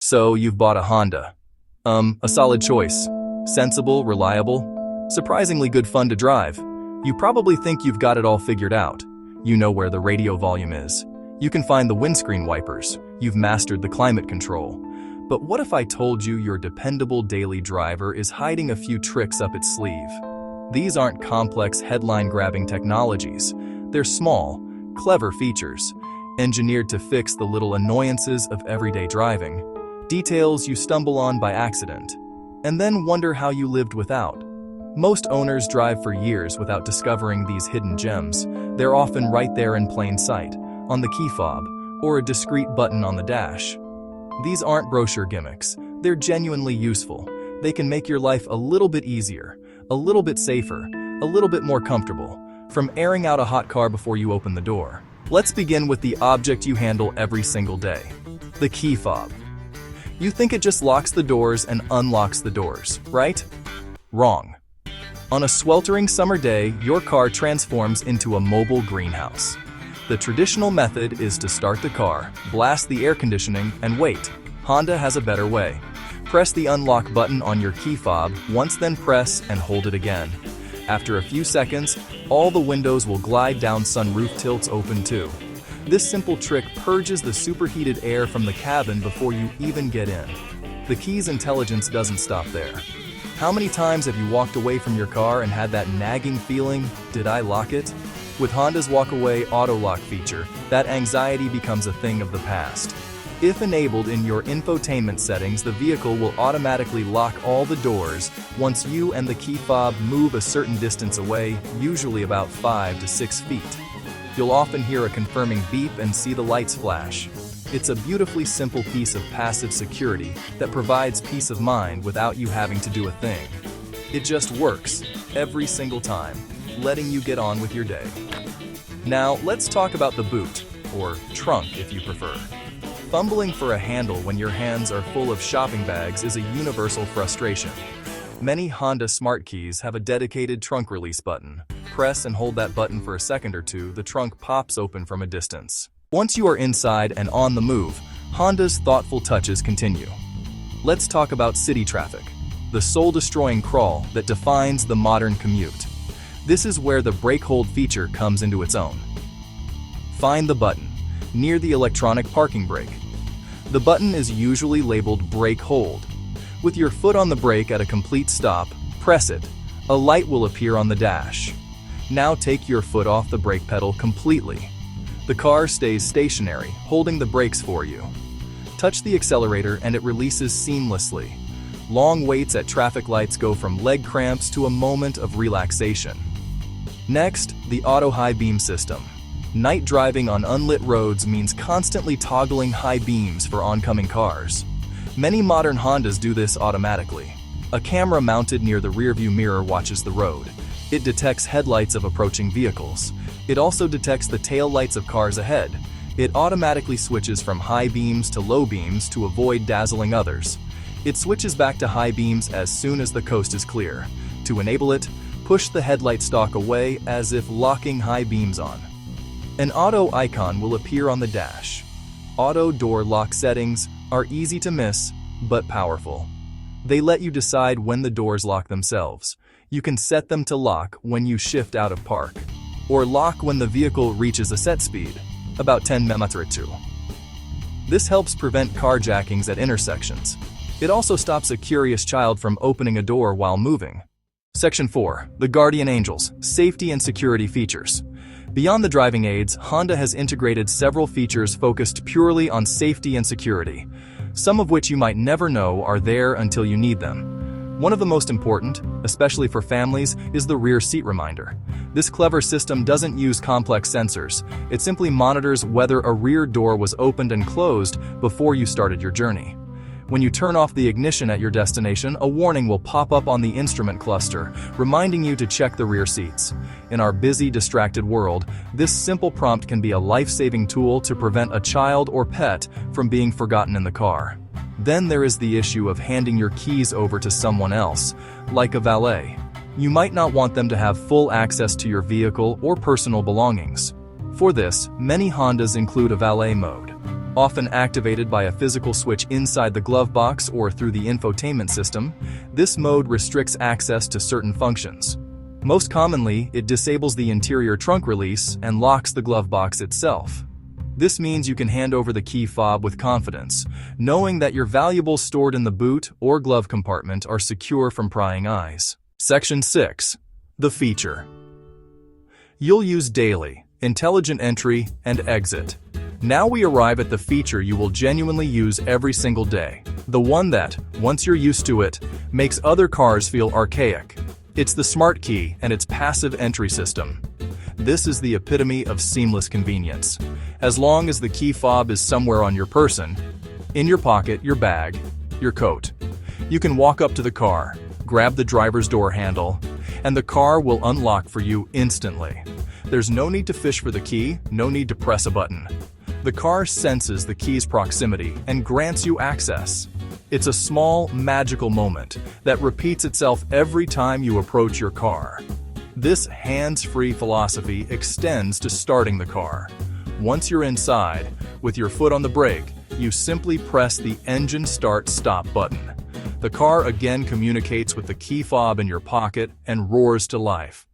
So you've bought a Honda. A solid choice. Sensible, reliable, surprisingly good fun to drive. You probably think you've got it all figured out. You know where the radio volume is. You can find the windscreen wipers. You've mastered the climate control. But what if I told you your dependable daily driver is hiding a few tricks up its sleeve? These aren't complex headline-grabbing technologies. They're small, clever features, engineered to fix the little annoyances of everyday driving. Details you stumble on by accident, and then wonder how you lived without. Most owners drive for years without discovering these hidden gems. They're often right there in plain sight, on the key fob, or a discreet button on the dash. These aren't brochure gimmicks. They're genuinely useful. They can make your life a little bit easier, a little bit safer, a little bit more comfortable, from airing out a hot car before you open the door. Let's begin with the object you handle every single day, the key fob. You think it just locks the doors and unlocks the doors, right? Wrong. On a sweltering summer day, your car transforms into a mobile greenhouse. The traditional method is to start the car, blast the air conditioning, and wait. Honda has a better way. Press the unlock button on your key fob once, then press and hold it again. After a few seconds, all the windows will glide down, sunroof tilts open too. This simple trick purges the superheated air from the cabin before you even get in. The key's intelligence doesn't stop there. How many times have you walked away from your car and had that nagging feeling, did I lock it? With Honda's walk-away auto lock feature, that anxiety becomes a thing of the past. If enabled in your infotainment settings, the vehicle will automatically lock all the doors once you and the key fob move a certain distance away, usually about 5 to 6 feet. You'll often hear a confirming beep and see the lights flash. It's a beautifully simple piece of passive security that provides peace of mind without you having to do a thing. It just works, every single time, letting you get on with your day. Now, let's talk about the boot, or trunk if you prefer. Fumbling for a handle when your hands are full of shopping bags is a universal frustration. Many Honda Smart Keys have a dedicated trunk release button. Press and hold that button for a second or two, the trunk pops open from a distance. Once you are inside and on the move, Honda's thoughtful touches continue. Let's talk about city traffic, the soul-destroying crawl that defines the modern commute. This is where the brake hold feature comes into its own. Find the button near the electronic parking brake. The button is usually labeled brake hold. With your foot on the brake at a complete stop, press it. A light will appear on the dash. Now take your foot off the brake pedal completely. The car stays stationary, holding the brakes for you. Touch the accelerator and it releases seamlessly. Long waits at traffic lights go from leg cramps to a moment of relaxation. Next, the auto high beam system. Night driving on unlit roads means constantly toggling high beams for oncoming cars. Many modern Hondas do this automatically. A camera mounted near the rearview mirror watches the road. It detects headlights of approaching vehicles. It also detects the tail lights of cars ahead. It automatically switches from high beams to low beams to avoid dazzling others. It switches back to high beams as soon as the coast is clear. To enable it, push the headlight stalk away as if locking high beams on. An auto icon will appear on the dash. Auto door lock settings are easy to miss, but powerful. They let you decide when the doors lock themselves. You can set them to lock when you shift out of park, or lock when the vehicle reaches a set speed, about 10 km/h. This helps prevent carjackings at intersections. It also stops a curious child from opening a door while moving. Section 4. The Guardian Angels, Safety and Security Features. Beyond the driving aids, Honda has integrated several features focused purely on safety and security, some of which you might never know are there until you need them. One of the most important, especially for families, is the rear seat reminder. This clever system doesn't use complex sensors. It simply monitors whether a rear door was opened and closed before you started your journey. When you turn off the ignition at your destination, a warning will pop up on the instrument cluster, reminding you to check the rear seats. In our busy, distracted world, this simple prompt can be a life-saving tool to prevent a child or pet from being forgotten in the car. Then there is the issue of handing your keys over to someone else, like a valet. You might not want them to have full access to your vehicle or personal belongings. For this, many Hondas include a valet mode. Often activated by a physical switch inside the glove box or through the infotainment system, this mode restricts access to certain functions. Most commonly, it disables the interior trunk release and locks the glove box itself. This means you can hand over the key fob with confidence, knowing that your valuables stored in the boot or glove compartment are secure from prying eyes. Section 6. The feature. You'll use daily, intelligent entry, and exit. Now we arrive at the feature you will genuinely use every single day. The one that, once you're used to it, makes other cars feel archaic. It's the smart key and its passive entry system. This is the epitome of seamless convenience. As long as the key fob is somewhere on your person, in your pocket, your bag, your coat, you can walk up to the car, grab the driver's door handle, and the car will unlock for you instantly. There's no need to fish for the key, no need to press a button. The car senses the key's proximity and grants you access. It's a small, magical moment that repeats itself every time you approach your car. This hands-free philosophy extends to starting the car. Once you're inside, with your foot on the brake, you simply press the engine start-stop button. The car again communicates with the key fob in your pocket and roars to life.